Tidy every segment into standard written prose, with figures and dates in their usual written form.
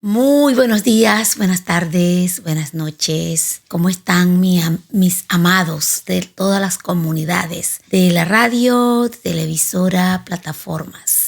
Muy buenos días, buenas tardes, buenas noches. ¿Cómo están mis amados de todas las comunidades de la radio, televisora, plataformas?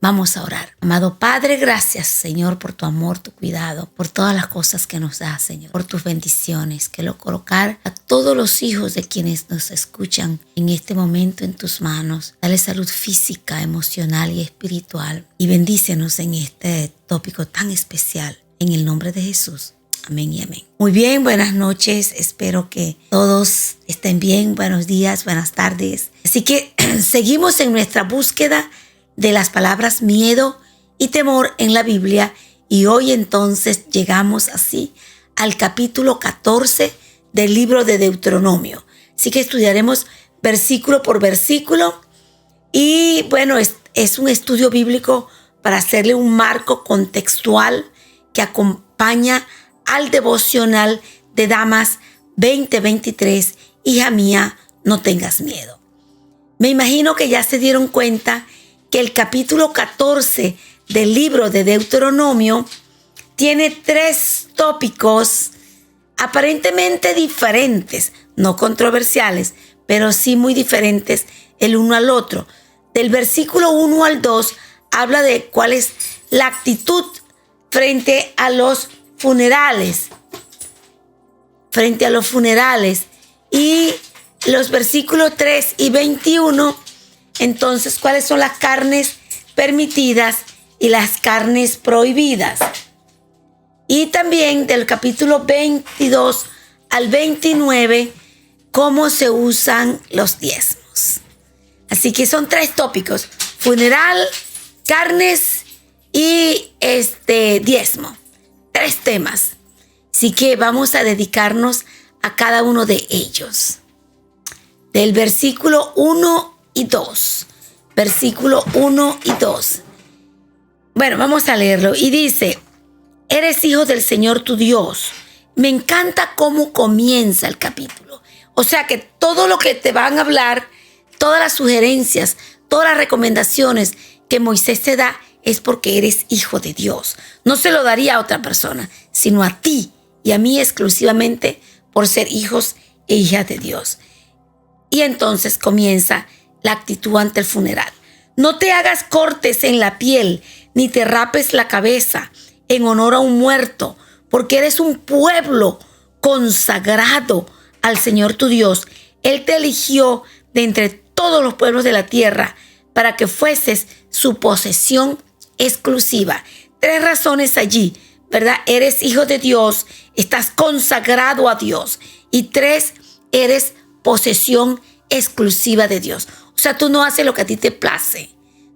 Vamos a orar. Amado Padre, gracias, Señor, por tu amor, tu cuidado, por todas las cosas que nos das, Señor, por tus bendiciones. Quiero colocar a todos los hijos de quienes nos escuchan en este momento en tus manos. Dale salud física, emocional y espiritual. Y bendícenos en este tópico tan especial. En el nombre de Jesús. Amén y amén. Muy bien, buenas noches. Espero que todos estén bien. Buenos días, buenas tardes. Así que seguimos en nuestra búsqueda de las palabras miedo y temor en la Biblia. Y hoy entonces llegamos así al capítulo 14 del libro de Deuteronomio. Así que estudiaremos versículo por versículo. Y bueno, es un estudio bíblico para hacerle un marco contextual que acompaña al devocional de Damas 2023. Hija mía, no tengas miedo. Me imagino que ya se dieron cuenta que el capítulo 14 del libro de Deuteronomio tiene 3 tópicos aparentemente diferentes, no controversiales, pero sí muy diferentes el uno al otro. Del versículo 1 al 2 habla de cuál es la actitud frente a los funerales. Y los versículos 3 y 21, entonces, ¿cuáles son las carnes permitidas y las carnes prohibidas? Y también del capítulo 22 al 29, cómo se usan los diezmos. Así que son 3 tópicos: funeral, carnes y diezmo. 3 temas. Así que vamos a dedicarnos a cada uno de ellos. Del versículo 1 y 2. Versículo 1 y 2. Bueno, vamos a leerlo. Y dice: eres hijo del Señor tu Dios. Me encanta cómo comienza el capítulo. O sea que todo lo que te van a hablar, todas las sugerencias, todas las recomendaciones que Moisés te da, es porque eres hijo de Dios. No se lo daría a otra persona, sino a ti y a mí exclusivamente por ser hijos e hijas de Dios. Y entonces comienza la actitud ante el funeral. No te hagas cortes en la piel, ni te rapes la cabeza en honor a un muerto, porque eres un pueblo consagrado al Señor tu Dios. Él te eligió de entre todos los pueblos de la tierra para que fueses su posesión exclusiva. 3 razones allí, ¿verdad? Eres hijo de Dios, estás consagrado a Dios. Y 3, eres posesión exclusiva de Dios. O sea, tú no haces lo que a ti te place.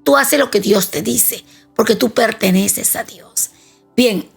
Tú haces lo que Dios te dice, porque tú perteneces a Dios. Bien,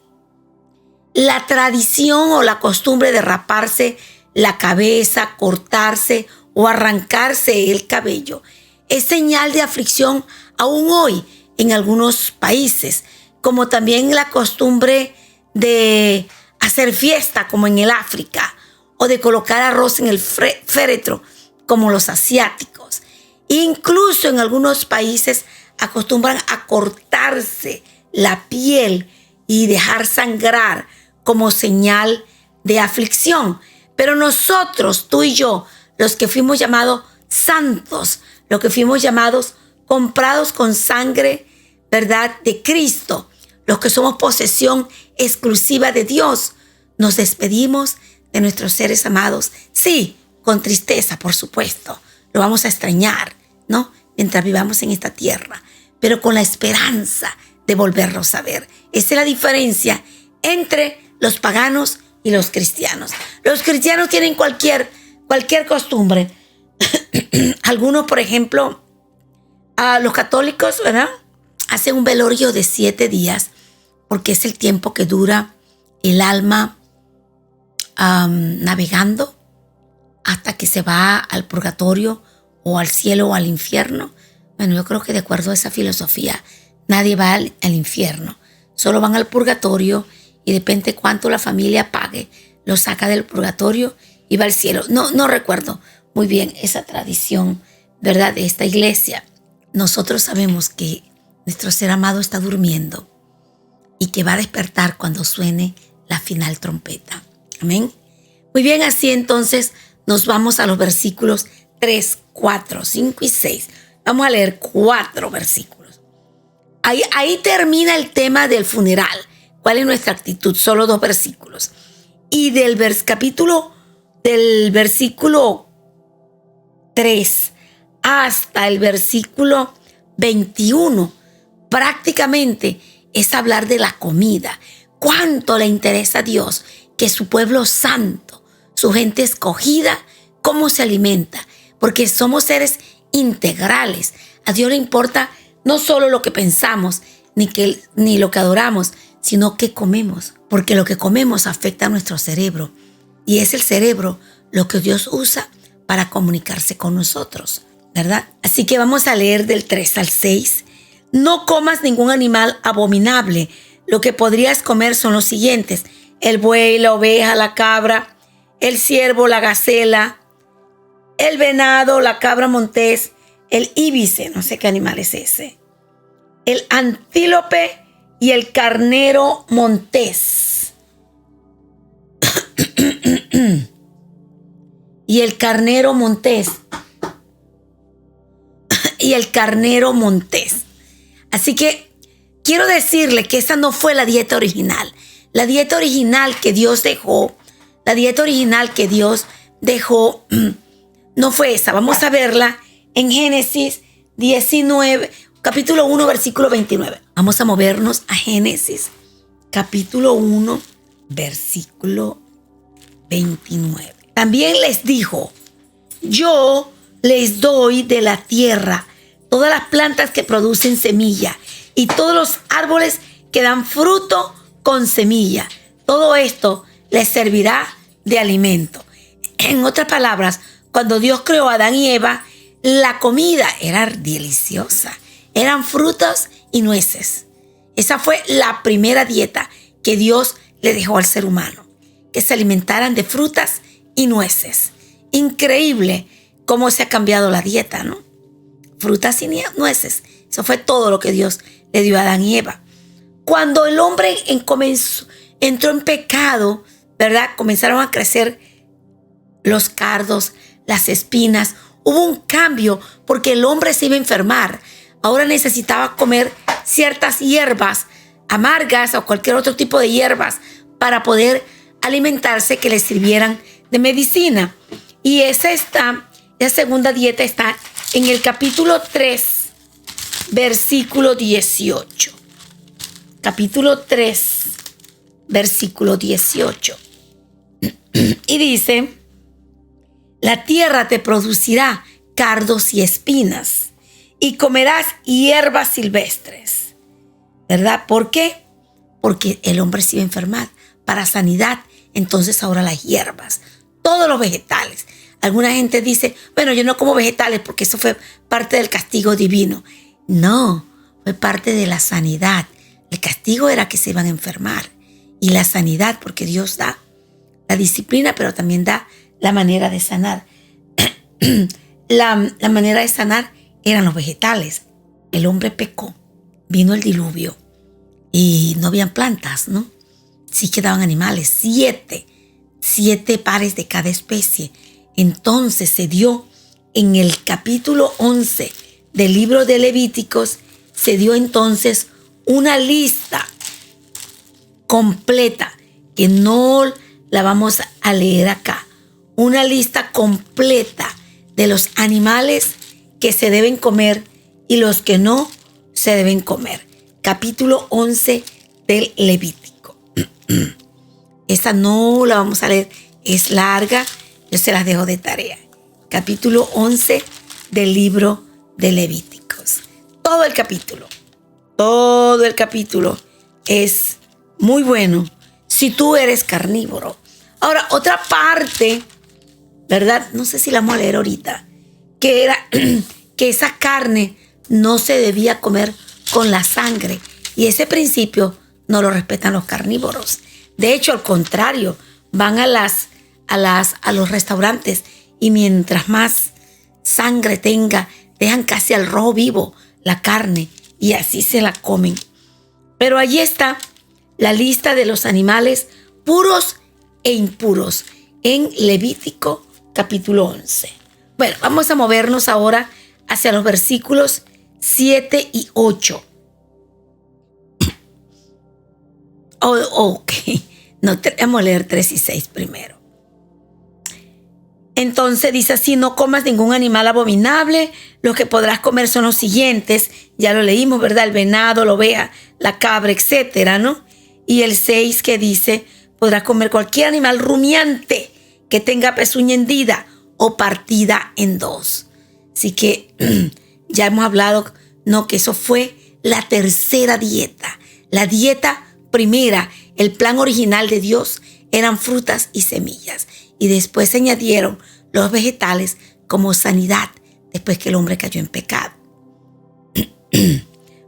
la tradición o la costumbre de raparse la cabeza, cortarse o arrancarse el cabello es señal de aflicción aún hoy en algunos países, como también la costumbre de hacer fiesta como en el África, o de colocar arroz en el féretro como los asiáticos. Incluso en algunos países acostumbran a cortarse la piel y dejar sangrar como señal de aflicción. Pero nosotros, tú y yo, los que fuimos llamados santos, los que fuimos llamados comprados con sangre, ¿verdad?, de Cristo, los que somos posesión exclusiva de Dios, nos despedimos de nuestros seres amados. Sí, con tristeza, por supuesto. Lo vamos a extrañar, ¿no?, mientras vivamos en esta tierra, pero con la esperanza de volverlos a ver. Esa es la diferencia entre los paganos y los cristianos. Los cristianos tienen cualquier costumbre. Algunos, por ejemplo, los católicos, ¿verdad?, hacen un velorio de 7 días porque es el tiempo que dura el alma navegando hasta que se va al purgatorio o al cielo o al infierno. Bueno, yo creo que de acuerdo a esa filosofía, nadie va al infierno. Solo van al purgatorio y depende cuánto la familia pague, lo saca del purgatorio y va al cielo. No recuerdo muy bien esa tradición, ¿verdad?, de esta iglesia. Nosotros sabemos que nuestro ser amado está durmiendo y que va a despertar cuando suene la final trompeta. Amén. Muy bien, así entonces nos vamos a los versículos 3, 4, 5 y 6. Vamos a leer 4 versículos. Ahí termina el tema del funeral. ¿Cuál es nuestra actitud? Solo 2 versículos. Y del versículo 3 hasta el versículo 21, prácticamente es hablar de la comida. ¿Cuánto le interesa a Dios que su pueblo santo, su gente escogida, cómo se alimenta? Porque somos seres integrales. A Dios le importa no solo lo que pensamos, ni lo que adoramos, sino qué comemos. Porque lo que comemos afecta a nuestro cerebro. Y es el cerebro lo que Dios usa para comunicarse con nosotros, ¿verdad? Así que vamos a leer del 3 al 6. No comas ningún animal abominable. Lo que podrías comer son los siguientes: el buey, la oveja, la cabra, el ciervo, la gacela, el venado, la cabra montés, el íbice, no sé qué animal es ese, el antílope y el carnero montés. Y el carnero montés. Y el carnero montés. Así que quiero decirle que esa no fue la dieta original. La dieta original que Dios dejó, no fue esa. Vamos a verla en Génesis 19, capítulo 1, versículo 29. Vamos a movernos a Génesis, capítulo 1, versículo 29. También les dijo: yo les doy de la tierra todas las plantas que producen semilla y todos los árboles que dan fruto con semilla. Todo esto les servirá de alimento. En otras palabras, cuando Dios creó a Adán y Eva, la comida era deliciosa. Eran frutos y nueces. Esa fue la primera dieta que Dios le dejó al ser humano, que se alimentaran de frutas y nueces. Increíble cómo se ha cambiado la dieta, ¿no? Frutas y nueces. Eso fue todo lo que Dios le dio a Adán y Eva. Cuando el hombre entró en pecado, ¿verdad? Comenzaron a crecer los cardos, las espinas. Hubo un cambio porque el hombre se iba a enfermar. Ahora necesitaba comer ciertas hierbas amargas o cualquier otro tipo de hierbas para poder alimentarse, que le sirvieran de medicina. Y la segunda dieta está en el capítulo 3, versículo 18. Capítulo 3, versículo 18. Y dice: la tierra te producirá cardos y espinas, y comerás hierbas silvestres. ¿Verdad? ¿Por qué? Porque el hombre se iba a enfermar. Para sanidad, entonces ahora las hierbas, todos los vegetales. Alguna gente dice: bueno, yo no como vegetales porque eso fue parte del castigo divino. No, fue parte de la sanidad. El castigo era que se iban a enfermar. Y la sanidad, porque Dios da la disciplina, pero también da la manera de sanar. La manera de sanar eran los vegetales. El hombre pecó, vino el diluvio y no habían plantas, ¿no? Sí quedaban animales, 7 pares de cada especie. Entonces se dio en el capítulo 11 del libro de Levíticos, se dio entonces una lista completa, que no la vamos a leer acá. Una lista completa de los animales que se deben comer y los que no se deben comer. Capítulo 11 del Levítico. Esta no la vamos a leer, es larga, yo se las dejo de tarea. Capítulo 11 del libro de Levíticos. Todo el capítulo es muy bueno si tú eres carnívoro. Ahora, otra parte, ¿verdad? No sé si la vamos a leer ahorita, que era que esa carne no se debía comer con la sangre. Y ese principio no lo respetan los carnívoros. De hecho, al contrario, van a los restaurantes y mientras más sangre tenga, dejan casi al rojo vivo la carne y así se la comen. Pero allí está la lista de los animales puros e impuros en Levítico capítulo 11. Bueno, vamos a movernos ahora hacia los versículos 7 y 8. Ok, no, vamos a leer 3 y 6 primero. Entonces dice así: no comas ningún animal abominable. Los que podrás comer son los siguientes. Ya lo leímos, ¿verdad? El venado, la oveja, la cabra, etcétera, ¿no? Y el 6 que dice: podrás comer cualquier animal rumiante que tenga pezuña hendida o partida en dos. Así que ya hemos hablado, ¿no? Que eso fue la tercera dieta. La dieta primera, el plan original de Dios, eran frutas y semillas. Y después se añadieron los vegetales como sanidad después que el hombre cayó en pecado.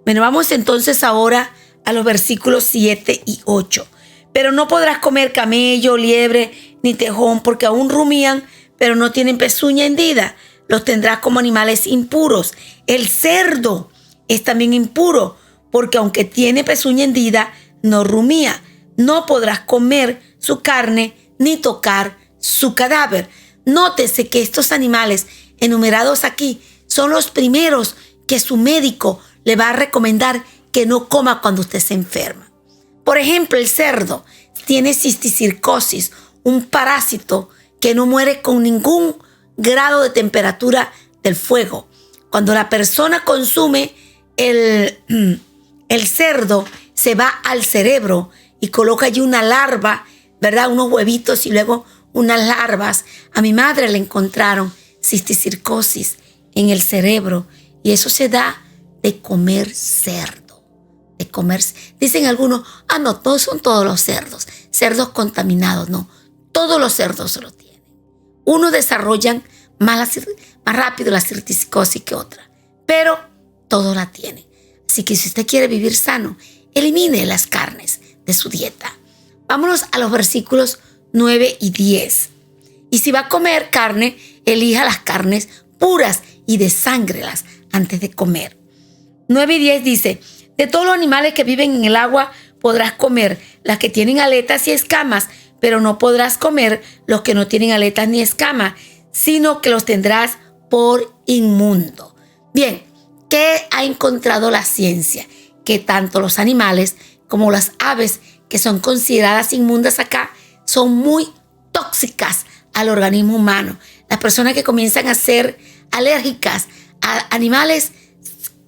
Bueno, vamos entonces ahora a los versículos 7 y 8. Pero no podrás comer camello, liebre, ni tejón, porque aún rumían, pero no tienen pezuña hendida. Los tendrás como animales impuros. El cerdo es también impuro, porque aunque tiene pezuña hendida, no rumía. No podrás comer su carne ni tocar su cadáver. Nótese que estos animales enumerados aquí son los primeros que su médico le va a recomendar que no coma cuando usted se enferma. Por ejemplo, el cerdo tiene cisticircosis, un parásito que no muere con ningún grado de temperatura del fuego. Cuando la persona consume el cerdo, se va al cerebro y coloca allí una larva, ¿verdad? Unos huevitos y luego unas larvas. A mi madre le encontraron cisticircosis en el cerebro y eso se da de comer cerdo. De comer, dicen algunos, no, todos son todos los cerdos contaminados. No, todos los cerdos lo tienen. Unos desarrollan más rápido la cisticircosis que otra, pero todos la tienen. Así que si usted quiere vivir sano, elimine las carnes de su dieta. Vámonos a los versículos 9 y 10. Y si va a comer carne, elija las carnes puras y desángrelas antes de comer. 9 y 10 dice: de todos los animales que viven en el agua podrás comer las que tienen aletas y escamas, pero no podrás comer los que no tienen aletas ni escamas, sino que los tendrás por inmundo. Bien, ¿qué ha encontrado la ciencia? Que tanto los animales como las aves que son consideradas inmundas acá son muy tóxicas al organismo humano. Las personas que comienzan a ser alérgicas a animales,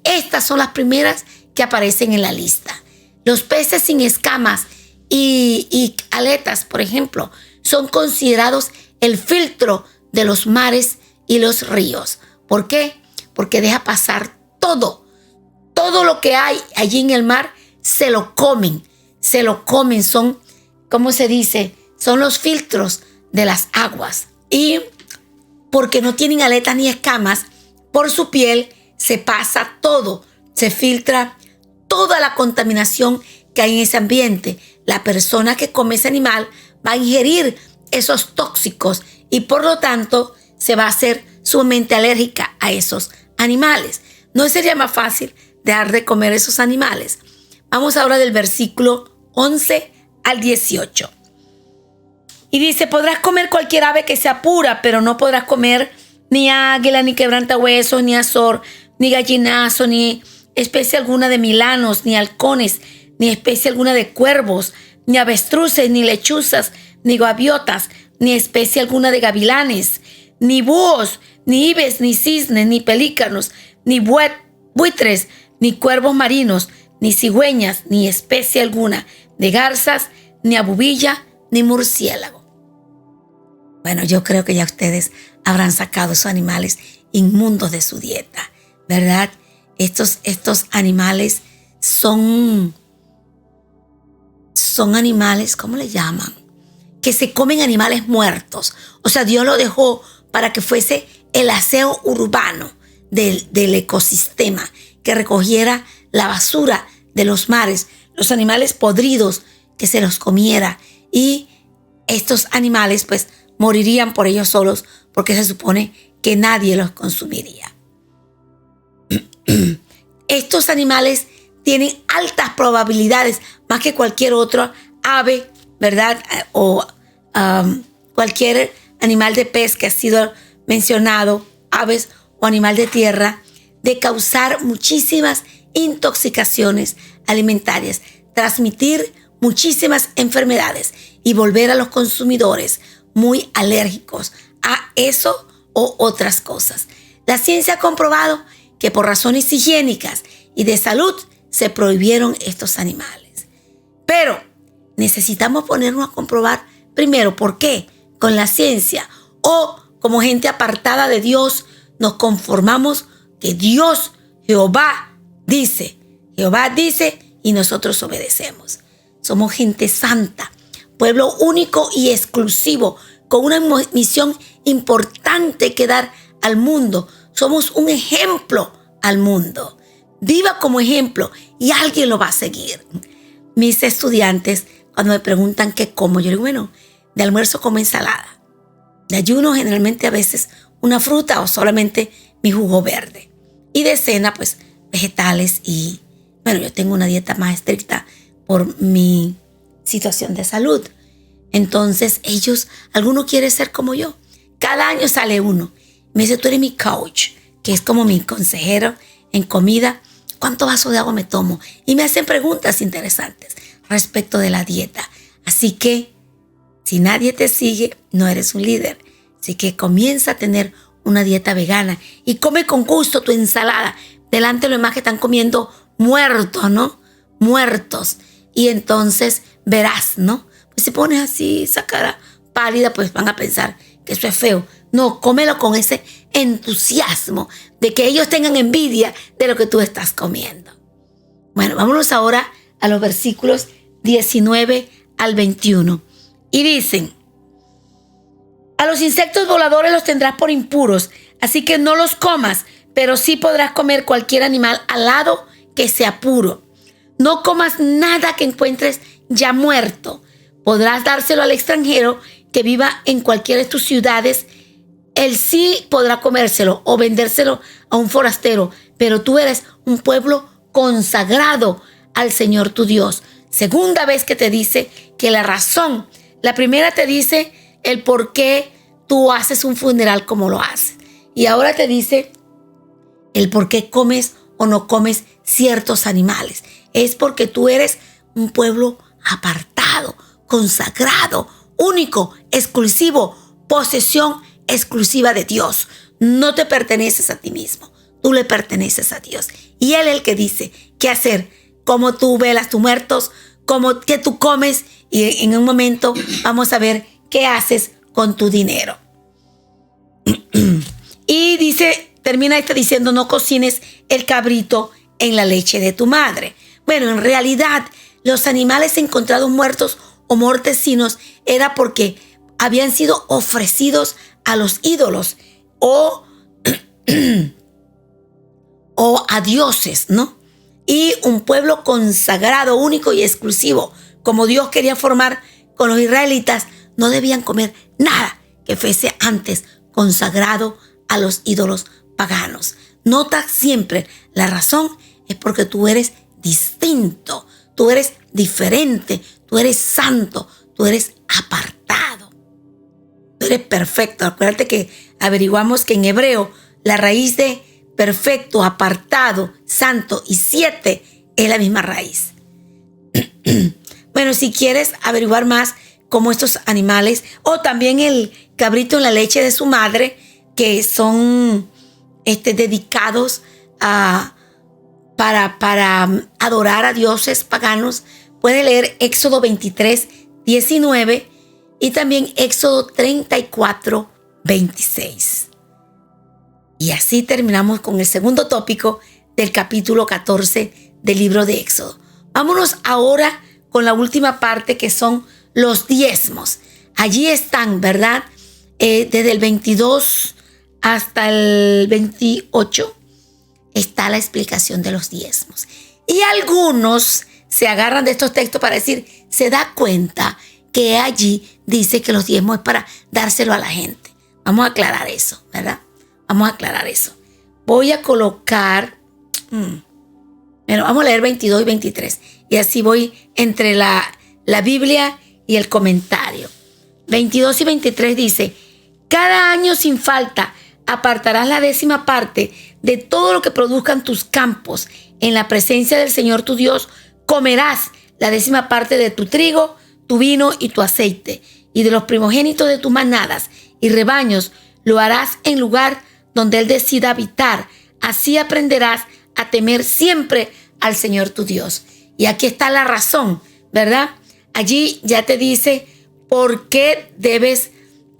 estas son las primeras que aparecen en la lista. Los peces sin escamas y aletas, por ejemplo, son considerados el filtro de los mares y los ríos. ¿Por qué? Porque deja pasar todo lo que hay allí en el mar, se lo comen, son, ¿cómo se dice? Son los filtros de las aguas. Y porque no tienen aletas ni escamas, por su piel se pasa todo, se filtra toda la contaminación que hay en ese ambiente. La persona que come ese animal va a ingerir esos tóxicos y por lo tanto se va a hacer sumamente alérgica a esos animales. ¿No sería más fácil dejar de comer esos animales? Vamos ahora del versículo 11 al 18. Y dice: podrás comer cualquier ave que sea pura, pero no podrás comer ni águila, ni quebrantahuesos, ni azor, ni gallinazo, ni especie alguna de milanos, ni halcones, ni especie alguna de cuervos, ni avestruces, ni lechuzas, ni gaviotas, ni especie alguna de gavilanes, ni búhos, ni ibes, ni cisnes, ni pelícanos, ni buitres, ni cuervos marinos, ni cigüeñas, ni especie alguna de garzas, ni abubilla, ni murciélago. Bueno, yo creo que ya ustedes habrán sacado esos animales inmundos de su dieta, ¿verdad? Estos animales son animales, ¿cómo le llaman? Que se comen animales muertos. O sea, Dios lo dejó para que fuese el aseo urbano del ecosistema, que recogiera la basura de los mares, los animales podridos, que se los comiera. Y estos animales pues morirían por ellos solos, porque se supone que nadie los consumiría. Estos animales tienen altas probabilidades, más que cualquier otro ave, ¿verdad? O cualquier animal de pez que ha sido mencionado, aves o animal de tierra, de causar muchísimas intoxicaciones alimentarias, transmitir muchísimas enfermedades y volver a los consumidores muy alérgicos a eso o otras cosas. La ciencia ha comprobado que por razones higiénicas y de salud se prohibieron estos animales. Pero necesitamos ponernos a comprobar primero por qué con la ciencia o como gente apartada de Dios nos conformamos que Dios, Jehová dice y nosotros obedecemos. Somos gente santa, pueblo único y exclusivo, con una misión importante que dar al mundo. Somos un ejemplo al mundo. Viva como ejemplo y alguien lo va a seguir. Mis estudiantes, cuando me preguntan qué como, yo digo, bueno, de almuerzo como ensalada. De ayuno generalmente a veces una fruta o solamente mi jugo verde. Y de cena, pues, vegetales y, bueno, yo tengo una dieta más estricta por mi situación de salud. Entonces, alguno quiere ser como yo. Cada año sale uno. Me dice, tú eres mi coach, que es como mi consejero en comida. ¿Cuántos vasos de agua me tomo? Y me hacen preguntas interesantes respecto de la dieta. Así que, si nadie te sigue, no eres un líder. Así que comienza a tener una dieta vegana y come con gusto tu ensalada. Delante de los demás que están comiendo muertos, ¿no? Muertos. Y entonces verás, ¿no? Pues si pones así esa cara pálida, pues van a pensar que eso es feo. No, cómelo con ese entusiasmo de que ellos tengan envidia de lo que tú estás comiendo. Bueno, vámonos ahora a los versículos 19 al 21. Y dicen, a los insectos voladores los tendrás por impuros, así que no los comas, pero sí podrás comer cualquier animal alado que sea puro. No comas nada que encuentres ya muerto. Podrás dárselo al extranjero que viva en cualquiera de tus ciudades. Él sí podrá comérselo o vendérselo a un forastero, pero tú eres un pueblo consagrado al Señor tu Dios. Segunda vez que te dice que la razón, la primera te dice el por qué tú haces un funeral como lo haces. Y ahora te dice el por qué comes o no comes ciertos animales. Es porque tú eres un pueblo apartado, consagrado, único, exclusivo, posesión exclusiva de Dios. No te perteneces a ti mismo, tú le perteneces a Dios. Y Él es el que dice qué hacer, cómo tú velas tus muertos, qué tú comes, y en un momento vamos a ver qué haces con tu dinero. Y termina diciendo, no cocines el cabrito en la leche de tu madre. Bueno, en realidad, los animales encontrados muertos o mortecinos era porque habían sido ofrecidos a los ídolos o a dioses, ¿no? Y un pueblo consagrado, único y exclusivo, como Dios quería formar con los israelitas, no debían comer nada que fuese antes consagrado a los ídolos paganos. Nota siempre, la razón es porque tú eres distinto, tú eres diferente, tú eres santo, tú eres apartado, tú eres perfecto. Acuérdate que averiguamos que en hebreo la raíz de perfecto, apartado, santo y 7 es la misma raíz. Bueno, si quieres averiguar más cómo estos animales, o también el cabrito en la leche de su madre, que son dedicados para adorar a dioses paganos, puede leer Éxodo 23, 19 y también Éxodo 34, 26. Y así terminamos con el segundo tópico del capítulo 14 del libro de Éxodo. Vámonos ahora con la última parte, que son los diezmos. Allí están, ¿verdad? Desde el 22 hasta el 28 está la explicación de los diezmos. Y algunos se agarran de estos textos para decir, se da cuenta que allí dice que los diezmos es para dárselo a la gente. Vamos a aclarar eso, ¿verdad? Vamos a aclarar eso. Voy a colocar Bueno, vamos a leer 22 y 23. Y así voy entre la Biblia y el comentario. 22 y 23 dice: cada año sin falta apartarás la 10ª parte de todo lo que produzcan tus campos. En la presencia del Señor tu Dios comerás la 10ª parte de tu trigo, tu vino y tu aceite, y de los primogénitos de tus manadas y rebaños lo harás en lugar donde Él decida habitar. Así aprenderás a temer siempre al Señor tu Dios. Y aquí está la razón, ¿verdad? Allí ya te dice por qué debes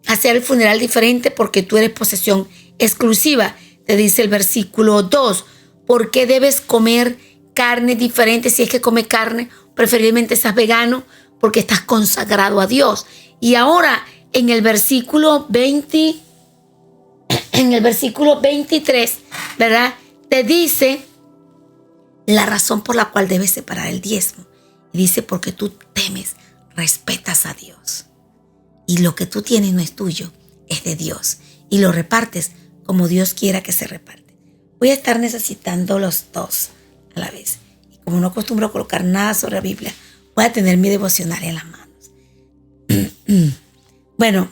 hacer el funeral diferente, porque tú eres posesión exclusiva. Te dice el versículo 2, ¿por qué debes comer carne diferente? Si es que come carne, preferiblemente seas vegano, porque estás consagrado a Dios. Y ahora en el versículo 23, ¿verdad? Te dice la razón por la cual debes separar el diezmo. Y dice: porque tú temes, respetas a Dios. Y lo que tú tienes no es tuyo, es de Dios. Y lo repartes como Dios quiera que se reparte. Voy a estar necesitando los dos a la vez. Y como no acostumbro a colocar nada sobre la Biblia, voy a tener mi devocional en las manos. Bueno,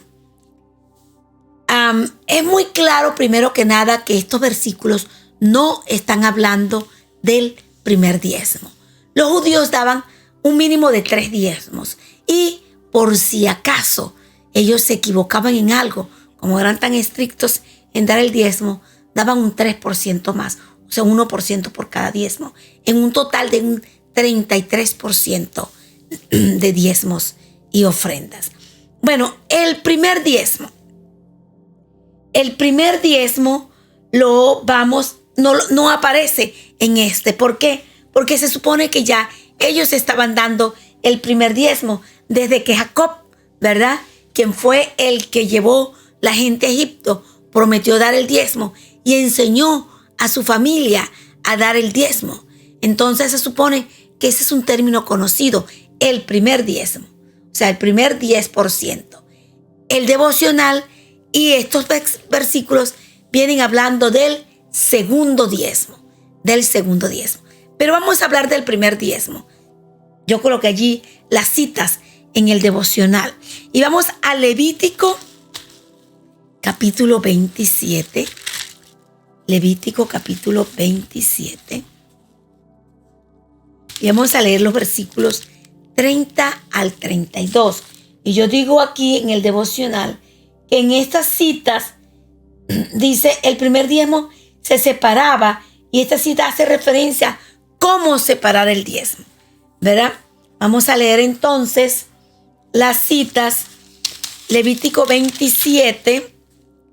es muy claro, primero que nada, que estos versículos no están hablando del primer diezmo. Los judíos daban un mínimo de 3 diezmos. Y por si acaso ellos se equivocaban en algo, como eran tan estrictos en dar el diezmo, daban un 3% más, o sea, 1% por cada diezmo, en un total de un 33% de diezmos y ofrendas. Bueno, el primer diezmo no aparece en este. ¿Por qué? Porque se supone que ya ellos estaban dando el primer diezmo desde que Jacob, ¿verdad?, quien fue el que llevó la gente a Egipto, prometió dar el diezmo y enseñó a su familia a dar el diezmo. Entonces se supone que ese es un término conocido, el primer diezmo, o sea, el primer 10%. El devocional y estos versículos vienen hablando del segundo diezmo, Pero vamos a hablar del primer diezmo. Yo coloqué allí las citas en el devocional. Y vamos a Levítico capítulo 27. Levítico capítulo 27. Y vamos a leer los versículos 30 al 32. Y yo digo aquí en el devocional que en estas citas dice el primer diezmo se separaba, y esta cita hace referencia a cómo separar el diezmo, ¿verdad? Vamos a leer entonces las citas, Levítico 27,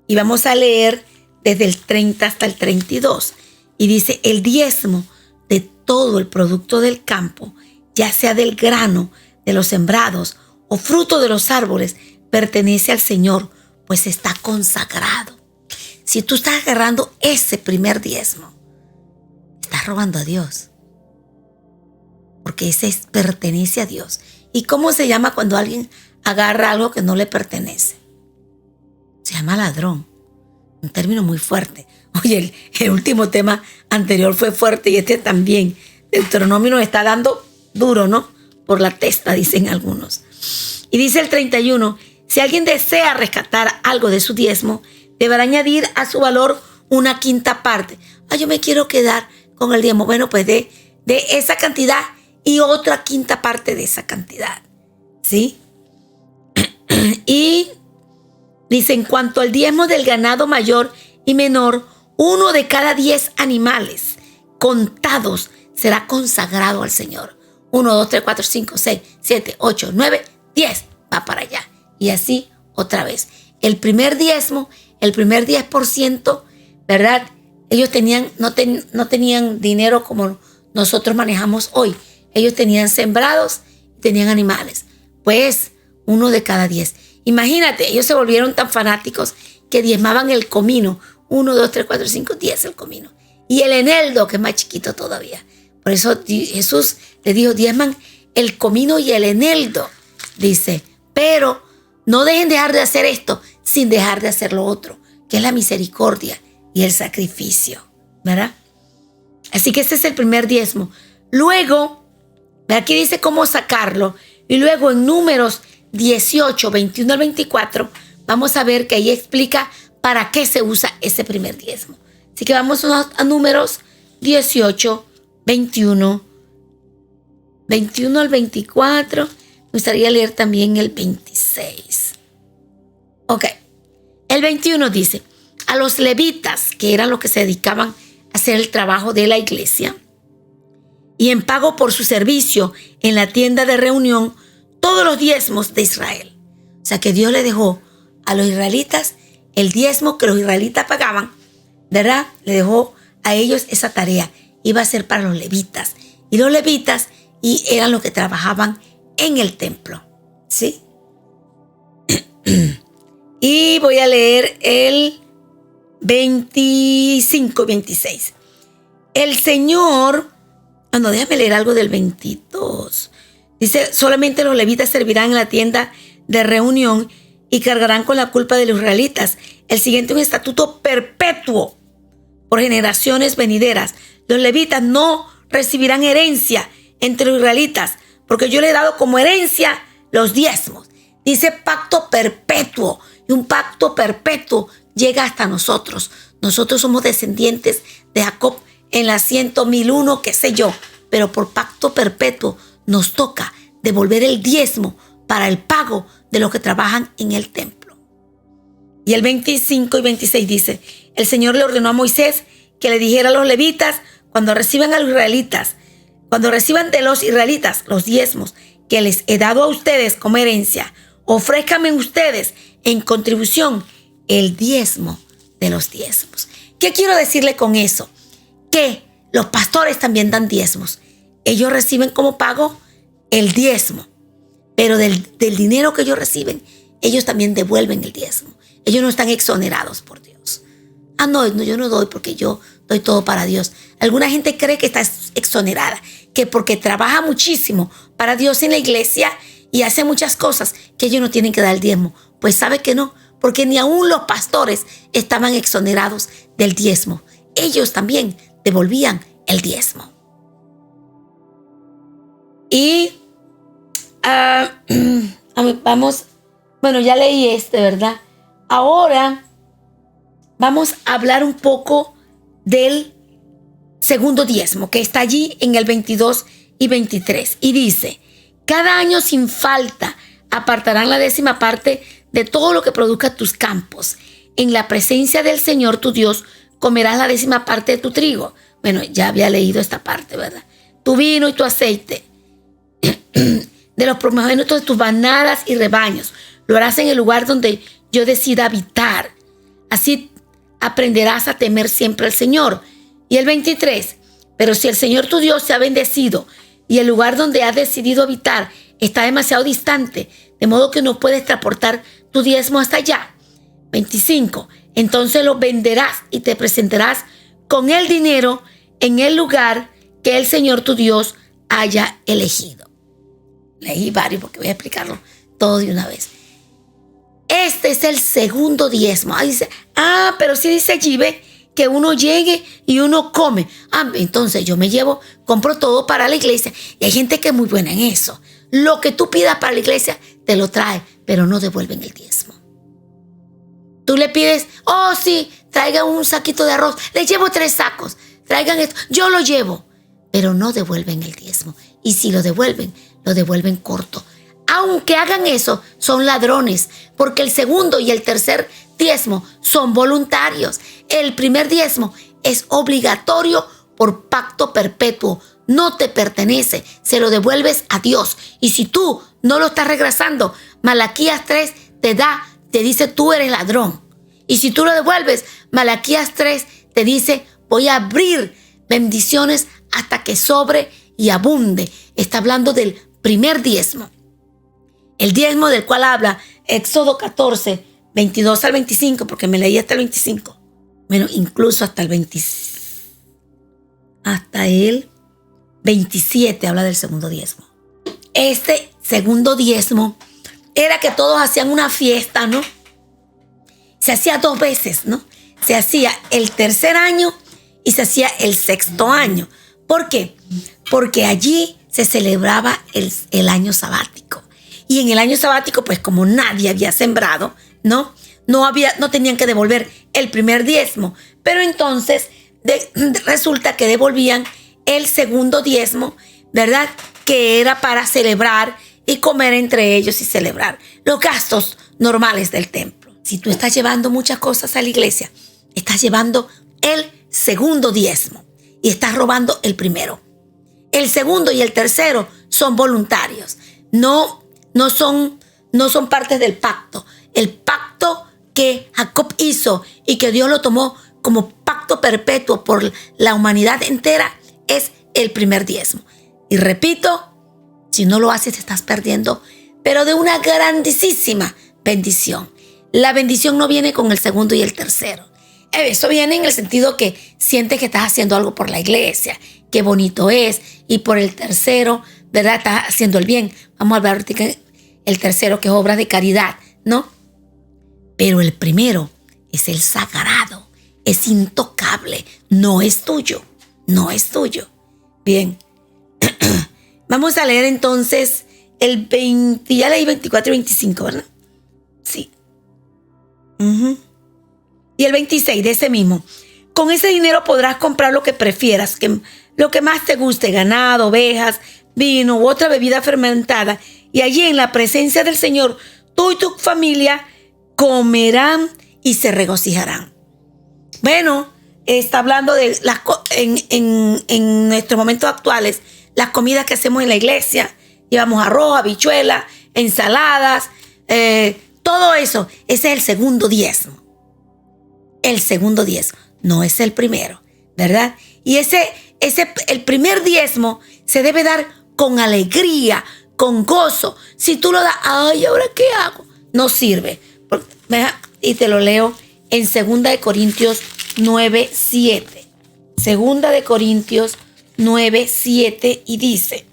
y vamos a leer desde el 30 hasta el 32. Y dice: el diezmo de todo el producto del campo, ya sea del grano, de los sembrados o fruto de los árboles, pertenece al Señor, pues está consagrado. Si tú estás agarrando ese primer diezmo, estás robando a Dios, porque ese pertenece a Dios. ¿Y cómo se llama cuando alguien agarra algo que no le pertenece? Se llama ladrón. Un término muy fuerte. Oye, el último tema anterior fue fuerte y este también. Deuteronomio nos está dando duro, ¿no? Por la testa, dicen algunos. Y dice el 31, si alguien desea rescatar algo de su diezmo, deberá añadir a su valor una quinta parte. Yo me quiero quedar con el diezmo. Bueno, pues de esa cantidad y otra quinta parte de esa cantidad, ¿sí? Y dice: en cuanto al diezmo del ganado mayor y menor, 1 de cada 10 animales contados será consagrado al Señor. 1, 2, 3, 4, 5, 6, 7, 8, 9, 10 va para allá. Y así otra vez. El primer diezmo, el primer 10%, ¿verdad? Ellos no tenían dinero como nosotros manejamos hoy. Ellos tenían sembrados, tenían animales. Pues 1 de cada 10. Imagínate, ellos se volvieron tan fanáticos que diezmaban el comino. 1, 2, 3, 4, 5, 10 el comino. Y el eneldo, que es más chiquito todavía. Por eso Jesús le dijo: diezman el comino y el eneldo. Dice: pero no dejar de hacer esto sin dejar de hacer lo otro, que es la misericordia y el sacrificio, ¿verdad? Así que ese es el primer diezmo. Luego, aquí dice cómo sacarlo. Y luego en Números 18, 21 al 24, vamos a ver que ahí explica para qué se usa ese primer diezmo. Así que vamos a Números 18, 21 al 24. Me gustaría leer también el 26. Ok. El 21 dice: a los levitas, que eran los que se dedicaban a hacer el trabajo de la iglesia, y en pago por su servicio en la tienda de reunión, todos los diezmos de Israel. O sea que Dios le dejó a los israelitas el diezmo que los israelitas pagaban, ¿verdad? Le dejó a ellos esa tarea. Iba a ser para los levitas. Y los levitas eran los que trabajaban en el templo, ¿sí? Y voy a leer el 25 y 26. El Señor... no, déjame leer algo del 22. Dice: solamente los levitas servirán en la tienda de reunión y cargarán con la culpa de los israelitas. El siguiente es un estatuto perpetuo por generaciones venideras. Los levitas no recibirán herencia entre los israelitas, porque yo le he dado como herencia los diezmos. Dice pacto perpetuo, y un pacto perpetuo llega hasta nosotros. Nosotros somos descendientes de Jacob en la 100.001, qué sé yo, pero por pacto perpetuo nos toca devolver el diezmo para el pago de los que trabajan en el templo. Y el 25 y 26 dice: el Señor le ordenó a Moisés que le dijera a los levitas, cuando reciban de los israelitas los diezmos que les he dado a ustedes como herencia, ofrézcanme ustedes en contribución el diezmo de los diezmos. ¿Qué quiero decirle con eso? Que los pastores también dan diezmos. Ellos reciben como pago el diezmo, pero del dinero que ellos reciben, ellos también devuelven el diezmo. Ellos no están exonerados por Dios. No, yo no doy porque yo doy todo para Dios. Alguna gente cree que está exonerada, que porque trabaja muchísimo para Dios en la iglesia y hace muchas cosas, que ellos no tienen que dar el diezmo. Pues sabe que no, porque ni aún los pastores estaban exonerados del diezmo. Ellos también devolvían el diezmo. Y vamos, bueno, ya leí ¿verdad? Ahora vamos a hablar un poco del segundo diezmo, que está allí en el 22 y 23. Y dice: cada año sin falta apartarán la 10ª parte de todo lo que produzca tus campos. En la presencia del Señor tu Dios comerás la 10ª parte de tu trigo. Bueno, ya había leído esta parte, ¿verdad? Tu vino y tu aceite, de los primogénitos de tus manadas y rebaños. Lo harás en el lugar donde yo decida habitar. Así aprenderás a temer siempre al Señor. Y el 23. Pero si el Señor tu Dios se ha bendecido y el lugar donde has decidido habitar está demasiado distante, de modo que no puedes transportar tu diezmo hasta allá. 25. Entonces lo venderás y te presentarás con el dinero en el lugar que el Señor tu Dios haya elegido. Leí varios porque voy a explicarlo todo de una vez. Este es el segundo diezmo. Dice, pero sí dice allí, ve, que uno llegue y uno come. Entonces yo me llevo, compro todo para la iglesia. Y hay gente que es muy buena en eso. Lo que tú pidas para la iglesia, te lo trae, pero no devuelven el diezmo. Tú le pides, sí, traigan un saquito de arroz. Les llevo 3 sacos. Traigan esto. Yo lo llevo. Pero no devuelven el diezmo. Y si lo devuelven corto. Aunque hagan eso, son ladrones. Porque el segundo y el tercer diezmo son voluntarios. El primer diezmo es obligatorio por pacto perpetuo. No te pertenece. Se lo devuelves a Dios. Y si tú no lo estás regresando, Malaquías 3 te dice tú eres ladrón. Y si tú lo devuelves, Malaquías 3 te dice voy a abrir bendiciones hasta que sobre y abunde. Está hablando del primer diezmo. El diezmo del cual habla Éxodo 14, 22 al 25, porque me leí hasta el 25. Bueno, incluso hasta el 27 habla del segundo diezmo. Este segundo diezmo era que todos hacían una fiesta, ¿no? Se hacía 2 veces, ¿no? Se hacía el tercer año y se hacía el 6º año. ¿Por qué? Porque allí se celebraba el año sabático. Y en el año sabático, pues como nadie había sembrado, no tenían que devolver el primer diezmo. Pero entonces resulta que devolvían el segundo diezmo, ¿verdad? Que era para celebrar y comer entre ellos y celebrar los gastos normales del templo. Si tú estás llevando muchas cosas a la iglesia, estás llevando el segundo diezmo y estás robando el primero. El segundo y el tercero son voluntarios, no son partes del pacto. El pacto que Jacob hizo y que Dios lo tomó como pacto perpetuo por la humanidad entera es el primer diezmo. Y repito, si no lo haces, te estás perdiendo, pero de una grandísima bendición. La bendición no viene con el segundo y el tercero. Eso viene en el sentido que sientes que estás haciendo algo por la iglesia, qué bonito es, y por el tercero, ¿verdad? Estás haciendo el bien. Vamos a hablar ahorita el tercero, que es obra de caridad, ¿no? Pero el primero es el sagrado, es intocable, no es tuyo, no es tuyo. Bien, vamos a leer entonces el 20, ya leí 24 y 25, ¿verdad? Sí. Y el 26 de ese mismo. Con ese dinero podrás comprar lo que prefieras, lo que más te guste, ganado, ovejas, vino u otra bebida fermentada. Y allí en la presencia del Señor, tú y tu familia comerán y se regocijarán. Bueno, está hablando de en nuestros momentos actuales, las comidas que hacemos en la iglesia. Llevamos arroz, habichuela, ensaladas, todo eso. Ese es el segundo diezmo. El segundo diezmo, no es el primero, ¿verdad? Y el primer diezmo se debe dar con alegría, con gozo. Si tú lo das, ay, ¿ahora qué hago? No sirve. Y te lo leo en 2 Corintios 9:7. 2 Corintios 9:7 y dice: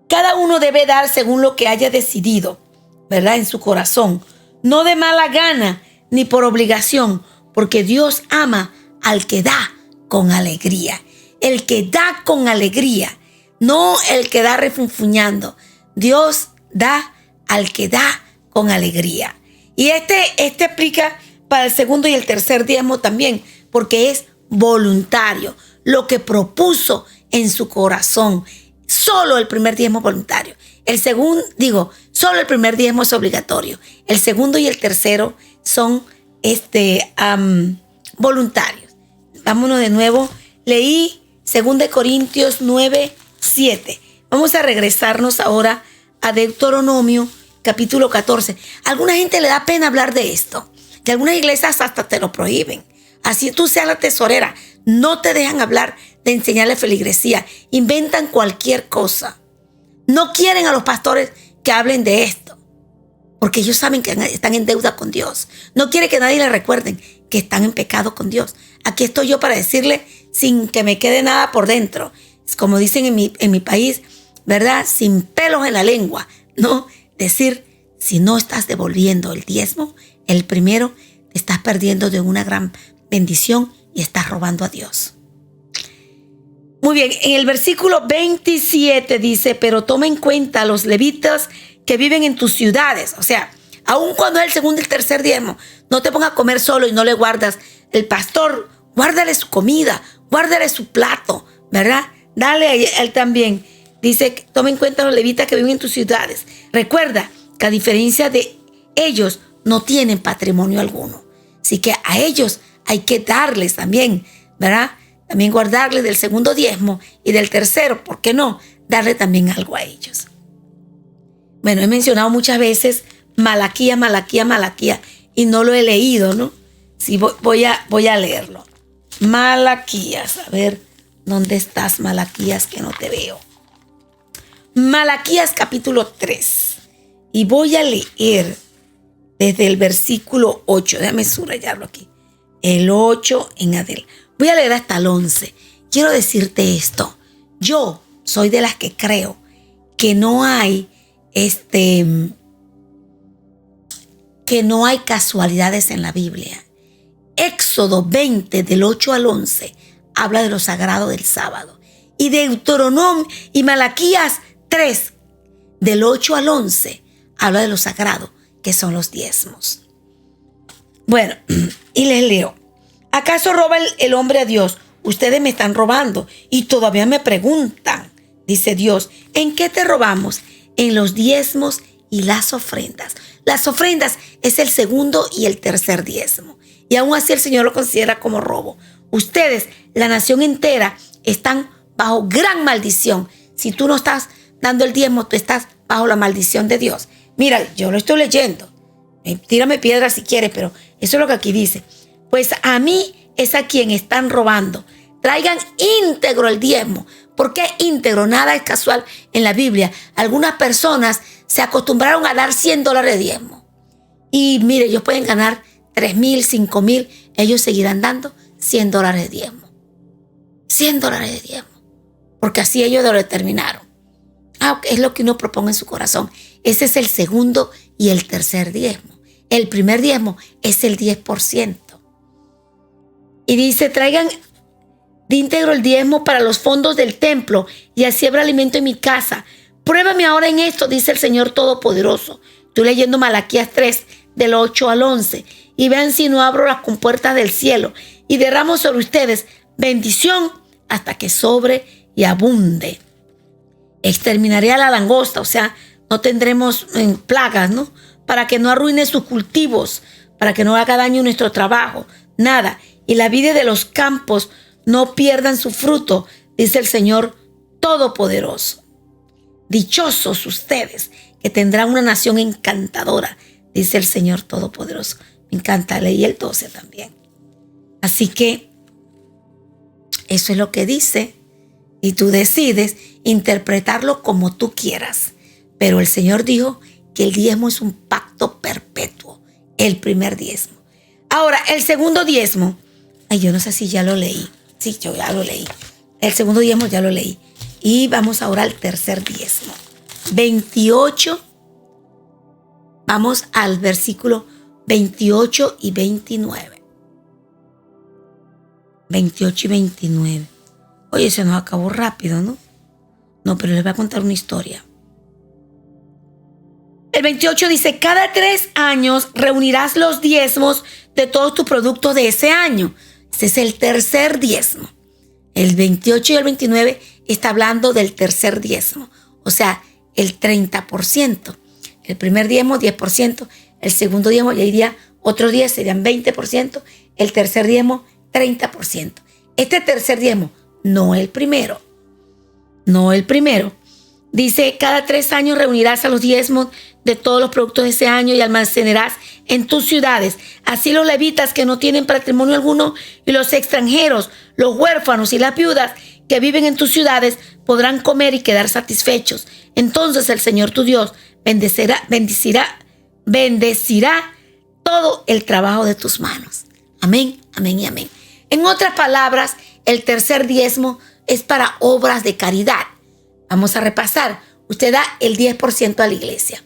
cada uno debe dar según lo que haya decidido, ¿verdad? En su corazón, no de mala gana ni por obligación, porque Dios ama al que da con alegría. El que da con alegría, no el que da refunfuñando. Dios da al que da con alegría. Y este aplica para el segundo y el tercer diezmo también, porque es voluntario, lo que propuso en su corazón. Solo el primer diezmo es voluntario. Solo el primer diezmo es obligatorio. El segundo y el tercero son voluntarios. Vámonos de nuevo. Leí 2 Corintios 9:7. Vamos a regresarnos ahora a Deuteronomio capítulo 14. A alguna gente le da pena hablar de esto. De algunas iglesias hasta te lo prohíben. Así tú seas la tesorera, no te dejan hablar de enseñarle feligresía. Inventan cualquier cosa. No quieren a los pastores que hablen de esto, porque ellos saben que están en deuda con Dios. No quiere que nadie les recuerden que están en pecado con Dios. Aquí estoy yo para decirle sin que me quede nada por dentro. Es como dicen en mi país, ¿verdad? Sin pelos en la lengua, ¿no? Decir, si no estás devolviendo el diezmo, el primero, te estás perdiendo de una gran bendición y estás robando a Dios. Muy bien, en el versículo 27 dice: pero toma en cuenta a los levitas que viven en tus ciudades. O sea, aun cuando es el segundo y el tercer diezmo, no te pongas a comer solo y no le guardas. El pastor, guárdale su comida, guárdale su plato, ¿verdad? Dale a él también. Dice, toma en cuenta a los levitas que viven en tus ciudades. Recuerda que a diferencia de ellos, no tienen patrimonio alguno. Así que a ellos hay que darles también, ¿verdad? También guardarles del segundo diezmo y del tercero, ¿por qué no? Darle también algo a ellos. Bueno, he mencionado muchas veces Malaquías, y no lo he leído, ¿no? Sí, voy a leerlo. Malaquías, a ver, ¿dónde estás, Malaquías, que no te veo? Malaquías capítulo 3. Y voy a leer desde el versículo 8. Déjame subrayarlo aquí. El 8 en adelante. Voy a leer hasta el 11. Quiero decirte esto. Yo soy de las que creo que no hay casualidades en la Biblia. Éxodo 20 del 8 al 11 habla de lo sagrado del sábado. Y Deuteronomio y Malaquías 3 del 8 al 11 habla de lo sagrado que son los diezmos. Bueno, y les leo. ¿Acaso roba el hombre a Dios? Ustedes me están robando y todavía me preguntan, dice Dios, ¿en qué te robamos? En los diezmos y las ofrendas. Las ofrendas es el segundo y el tercer diezmo. Y aún así el Señor lo considera como robo. Ustedes, la nación entera, están bajo gran maldición. Si tú no estás dando el diezmo, tú estás bajo la maldición de Dios. Mira, yo lo estoy leyendo. Tírame piedras si quieres, pero eso es lo que aquí dice. Pues a mí es a quien están robando. Traigan íntegro el diezmo. ¿Por qué íntegro? Nada es casual en la Biblia. Algunas personas se acostumbraron a dar $100 de diezmo. Y mire, ellos pueden ganar 3,000, 5,000. Ellos seguirán dando $100 de diezmo. $100 de diezmo. Porque así ellos lo determinaron. Es lo que uno propone en su corazón. Ese es el segundo y el tercer diezmo. El primer diezmo es el 10%. Y dice, traigan de íntegro el diezmo para los fondos del templo y así habrá alimento en mi casa. Pruébame ahora en esto, dice el Señor Todopoderoso. Estoy leyendo Malaquías 3 del 8 al 11. Y vean si no abro las compuertas del cielo y derramo sobre ustedes bendición hasta que sobre y abunde. Exterminaré a la langosta, o sea, no tendremos plagas, ¿no? Para que no arruine sus cultivos, para que no haga daño nuestro trabajo, nada. Y la vida de los campos no pierdan su fruto, dice el Señor Todopoderoso. Dichosos ustedes que tendrán una nación encantadora, dice el Señor Todopoderoso. Me encanta, leí el 12 también. Así que eso es lo que dice y tú decides interpretarlo como tú quieras. Pero el Señor dijo que el diezmo es un pacto perpetuo, el primer diezmo. Ahora, el segundo diezmo, yo no sé si ya lo leí. Sí, yo ya lo leí. El segundo diezmo ya lo leí. Y vamos ahora al tercer diezmo. 28. Vamos al versículo 28 y 29. 28 y 29. Oye, se nos acabó rápido, ¿no? No, pero les voy a contar una historia. El 28 dice, cada 3 años reunirás los diezmos de todos tus productos de ese año. Ese es el tercer diezmo. El 28 y el 29 está hablando del tercer diezmo. O sea, el 30%. El primer diezmo, 10%. El segundo diezmo, ya iría otro 10, serían 20%. El tercer diezmo, 30%. Este tercer diezmo, no el primero. No el primero. Dice, cada 3 años reunirás a los diezmos de todos los productos de ese año y almacenarás en tus ciudades. Así los levitas que no tienen patrimonio alguno y los extranjeros, los huérfanos y las viudas que viven en tus ciudades podrán comer y quedar satisfechos. Entonces el Señor tu Dios bendecirá todo el trabajo de tus manos. Amén, amén y amén. En otras palabras, el tercer diezmo es para obras de caridad. Vamos a repasar. Usted da el 10% a la iglesia.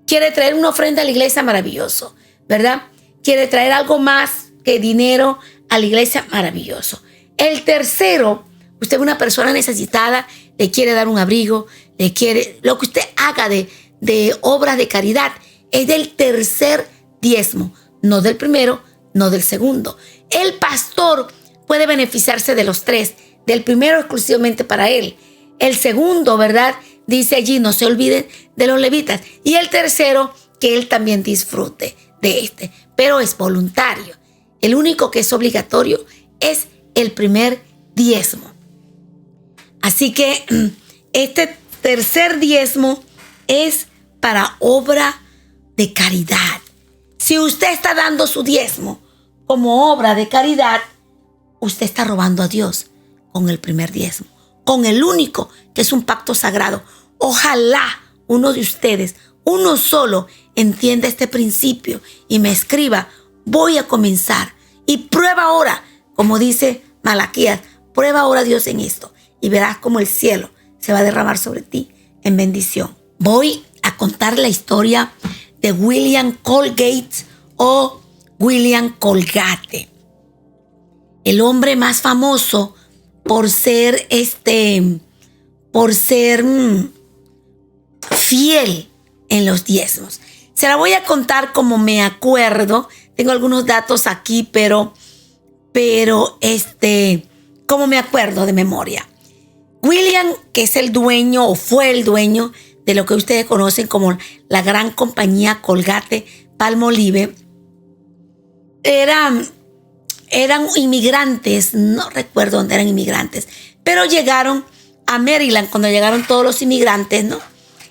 Quiere traer una ofrenda a la iglesia, maravilloso, ¿verdad? Quiere traer algo más que dinero a la iglesia, maravilloso. El tercero, usted es una persona necesitada, le quiere dar un abrigo, le quiere, lo que usted haga de obras de caridad es del tercer diezmo, no del primero, no del segundo. El pastor puede beneficiarse de los 3, del primero exclusivamente para él. El segundo, ¿verdad? Dice allí, no se olviden de los levitas. Y el tercero, que él también disfrute de este. Pero es voluntario. El único que es obligatorio es el primer diezmo. Así que este tercer diezmo es para obra de caridad. Si usted está dando su diezmo como obra de caridad, usted está robando a Dios con el primer diezmo. Con el único que es un pacto sagrado. Ojalá uno de ustedes, uno solo, entienda este principio y me escriba, voy a comenzar y prueba ahora, como dice Malaquías, prueba ahora Dios en esto y verás como el cielo se va a derramar sobre ti en bendición. Voy a contar la historia de William Colgate o William Colgate. el hombre más famoso por ser fiel en los diezmos. Se la voy a contar como me acuerdo. Tengo algunos datos aquí, pero como me acuerdo de memoria. William, que es el dueño o fue el dueño de lo que ustedes conocen como la gran compañía Colgate-Palmolive, eran inmigrantes, no recuerdo dónde eran inmigrantes, pero llegaron a Maryland cuando llegaron todos los inmigrantes, ¿no?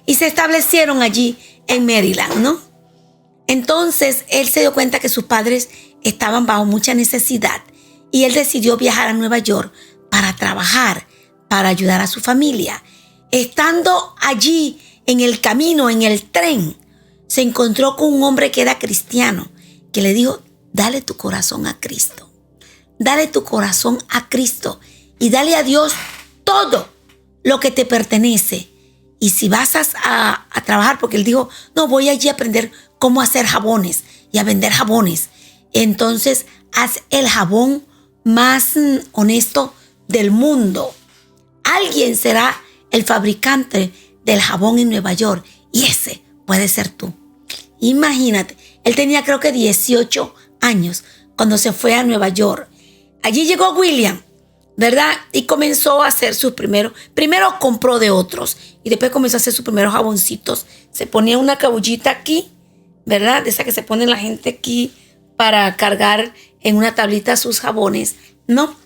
Y se establecieron allí en Maryland, ¿no? Entonces él se dio cuenta que sus padres estaban bajo mucha necesidad y él decidió viajar a Nueva York para trabajar, para ayudar a su familia. Estando allí en el camino, en el tren, se encontró con un hombre que era cristiano, que le dijo: dale tu corazón a Cristo. Dale tu corazón a Cristo y dale a Dios todo lo que te pertenece. Y si vas a trabajar, porque él dijo: no, voy allí a aprender cómo hacer jabones y a vender jabones. Entonces, haz el jabón más honesto del mundo. Alguien será el fabricante del jabón en Nueva York y ese puede ser tú. Imagínate, él tenía creo que 18 años cuando se fue a Nueva York. Allí llegó William, ¿verdad? Y comenzó a hacer sus primero compró de otros y después comenzó a hacer sus primeros jaboncitos. Se ponía una cabullita aquí, ¿verdad? De esa que se pone la gente aquí para cargar en una tablita sus jabones, ¿no?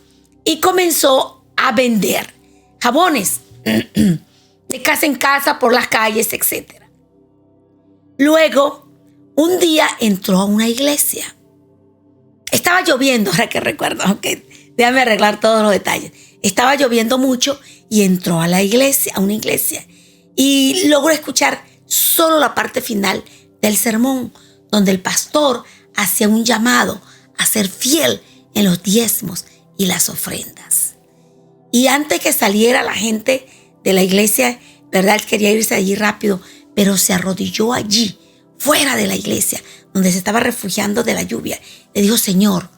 Y comenzó a vender jabones de casa en casa, por las calles, etc. Luego, un día entró a una iglesia. Estaba lloviendo, ahora que recuerdo, déjame arreglar todos los detalles. Estaba lloviendo mucho y entró a la iglesia, a una iglesia, y logró escuchar solo la parte final del sermón, donde el pastor hacía un llamado a ser fiel en los diezmos y las ofrendas. Y antes que saliera la gente de la iglesia, ¿verdad? Él quería irse allí rápido, pero se arrodilló allí, fuera de la iglesia, donde se estaba refugiando de la lluvia. Le dijo: Señor,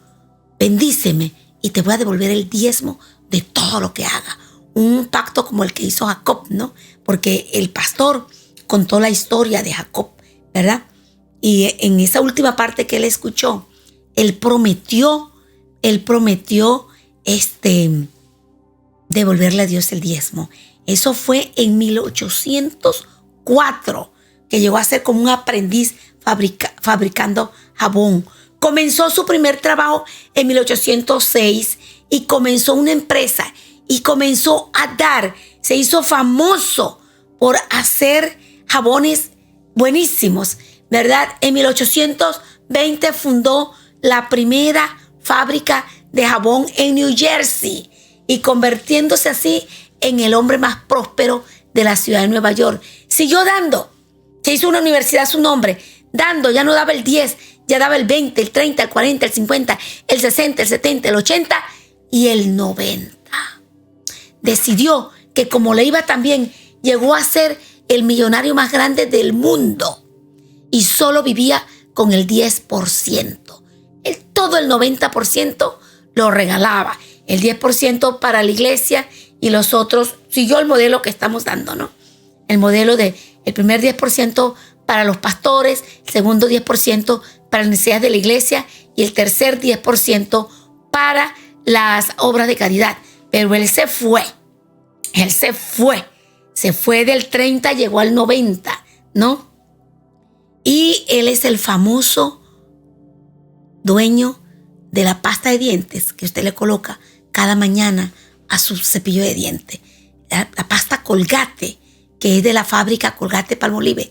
bendíceme y te voy a devolver el diezmo de todo lo que haga. Un pacto como el que hizo Jacob, ¿no? Porque el pastor contó la historia de Jacob, ¿verdad? Y en esa última parte que él escuchó, él prometió devolverle a Dios el diezmo. Eso fue en 1804, que llegó a ser como un aprendiz fabricando jabón. Comenzó su primer trabajo en 1806 y comenzó una empresa y comenzó a se hizo famoso por hacer jabones buenísimos, ¿verdad? En 1820 fundó la primera fábrica de jabón en New Jersey y convirtiéndose así en el hombre más próspero de la ciudad de Nueva York. Siguió dando. Se hizo una universidad a su nombre. Dando, ya no daba el 10, ya daba el 20, el 30, el 40, el 50, el 60, el 70, el 80 y el 90. Decidió que como le iba tan bien, llegó a ser el millonario más grande del mundo y solo vivía con el 10%. Todo el 90% lo regalaba. El 10% para la iglesia y los otros, siguió el modelo que estamos dando, ¿no? El modelo de el primer 10% para los pastores, el segundo 10% para las necesidades de la iglesia y el tercer 10% para las obras de caridad. Pero él se fue del 30, llegó al 90, ¿no? Y él es el famoso dueño de la pasta de dientes que usted le coloca cada mañana a su cepillo de dientes. La pasta Colgate, que es de la fábrica Colgate-Palmolive.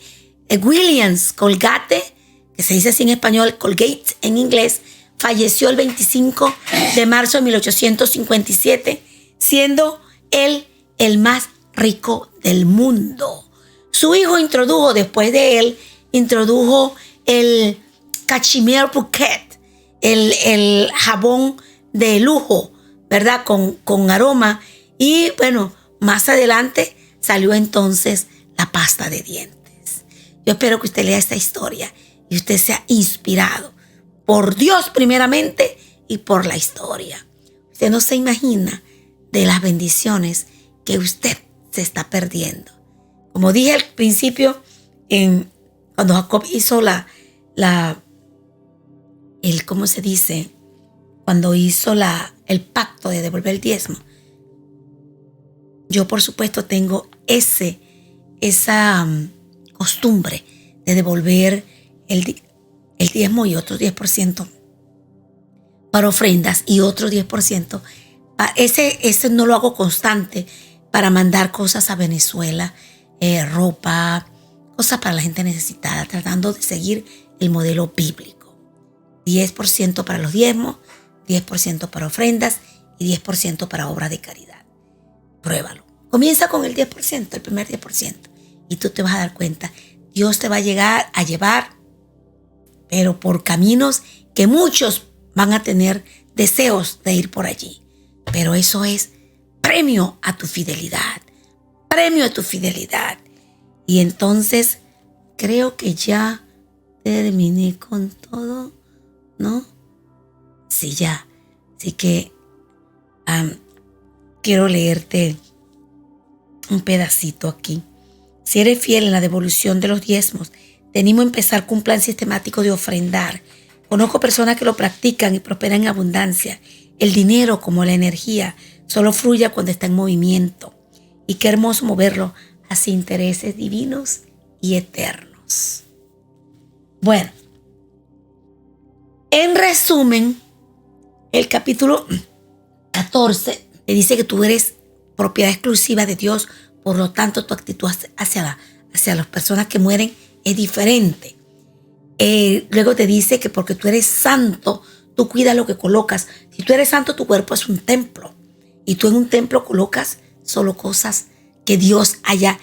Williams Colgate, que se dice así en español, Colgate en inglés, falleció el 25 de marzo de 1857, siendo él el más rico del mundo. Su hijo después de él, introdujo el Cachemire Bouquet, el jabón de lujo, ¿verdad? Con aroma. Y bueno, más adelante salió entonces la pasta de dientes. Yo espero que usted lea esta historia y usted sea inspirado por Dios primeramente y por la historia. Usted no se imagina de las bendiciones que usted se está perdiendo. Como dije al principio, cuando Jacob hizo ¿cómo se dice? Cuando hizo el pacto de devolver el diezmo. Yo, por supuesto, tengo esa costumbre de devolver el diezmo y otro 10% para ofrendas y otro 10%. Ese no lo hago constante para mandar cosas a Venezuela, ropa, cosas para la gente necesitada, tratando de seguir el modelo bíblico. 10% para los diezmos, 10% para ofrendas y 10% para obras de caridad. Pruébalo. Comienza con el 10%, el primer 10%. Y tú te vas a dar cuenta, Dios te va a llevar, pero por caminos que muchos van a tener deseos de ir por allí. Pero eso es premio a tu fidelidad. Premio a tu fidelidad. Y entonces creo que ya terminé con todo, ¿no? Sí, ya. Así que quiero leerte un pedacito aquí. Si eres fiel en la devolución de los diezmos, te animo a empezar con un plan sistemático de ofrendar. Conozco personas que lo practican y prosperan en abundancia. El dinero, como la energía, solo fluye cuando está en movimiento. Y qué hermoso moverlo hacia intereses divinos y eternos. Bueno, en resumen, el capítulo 14 te dice que tú eres propiedad exclusiva de Dios, por lo tanto tu actitud hacia las personas que mueren es diferente. Luego te dice que porque tú eres santo, tú cuidas lo que colocas. Si tú eres santo, tu cuerpo es un templo. Y tú en un templo colocas solo cosas que Dios haya,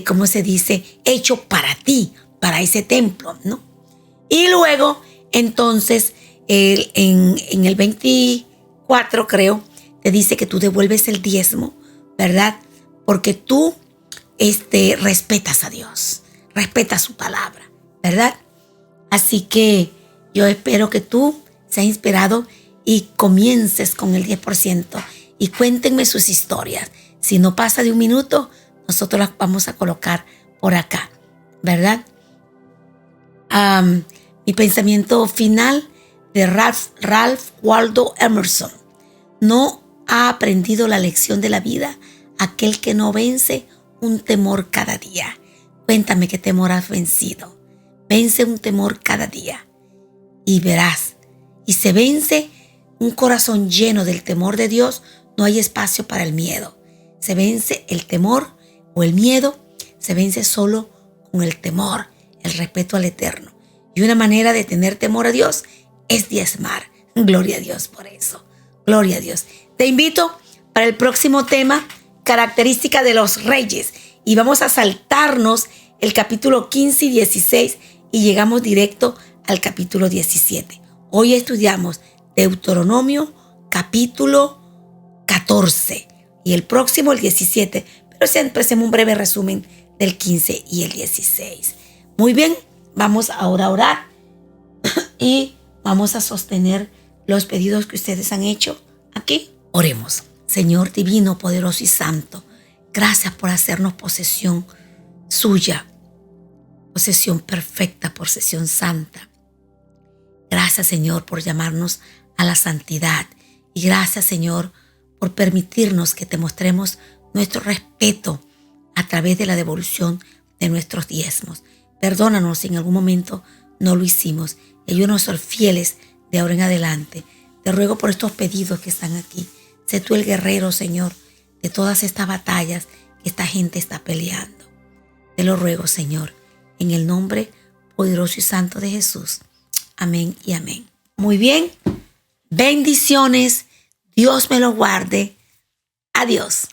¿cómo se dice? Hecho para ti, para ese templo, ¿no? Y luego, entonces, en el 24, creo, te dice que tú devuelves el diezmo, ¿verdad? Porque tú respetas a Dios, respetas su palabra, ¿verdad? Así que yo espero que tú seas inspirado y comiences con el 10%. Y cuéntenme sus historias. Si no pasa de un minuto, nosotros las vamos a colocar por acá, ¿verdad? Mi pensamiento final de Ralph Waldo Emerson. No ha aprendido la lección de la vida aquel que no vence un temor cada día. Cuéntame qué temor has vencido. Vence un temor cada día y verás. Y se vence un corazón lleno del temor de Dios, no hay espacio para el miedo. Se vence el temor o el miedo, se vence solo con el temor, el respeto al Eterno. Y una manera de tener temor a Dios es diezmar. Gloria a Dios por eso. Gloria a Dios. Te invito para el próximo tema, característica de los reyes. Y vamos a saltarnos el capítulo 15 y 16 y llegamos directo al capítulo 17. Hoy estudiamos Deuteronomio capítulo 14 y el próximo el 17, pero siempre hacemos un breve resumen del 15 y el 16. Muy bien, vamos ahora a orar y vamos a sostener los pedidos que ustedes han hecho aquí. Oremos. Señor divino, poderoso y santo, gracias por hacernos posesión suya, posesión perfecta, posesión santa. Gracias, Señor, por llamarnos a la santidad. Y gracias, Señor, por permitirnos que te mostremos nuestro respeto a través de la devolución de nuestros diezmos. Perdónanos si en algún momento no lo hicimos. Y ayúdanos a ser fieles de ahora en adelante. Te ruego por estos pedidos que están aquí. Sé tú el guerrero, Señor, de todas estas batallas que esta gente está peleando. Te lo ruego, Señor, en el nombre poderoso y santo de Jesús. Amén y amén. Muy bien. Bendiciones. Dios me lo guarde. Adiós.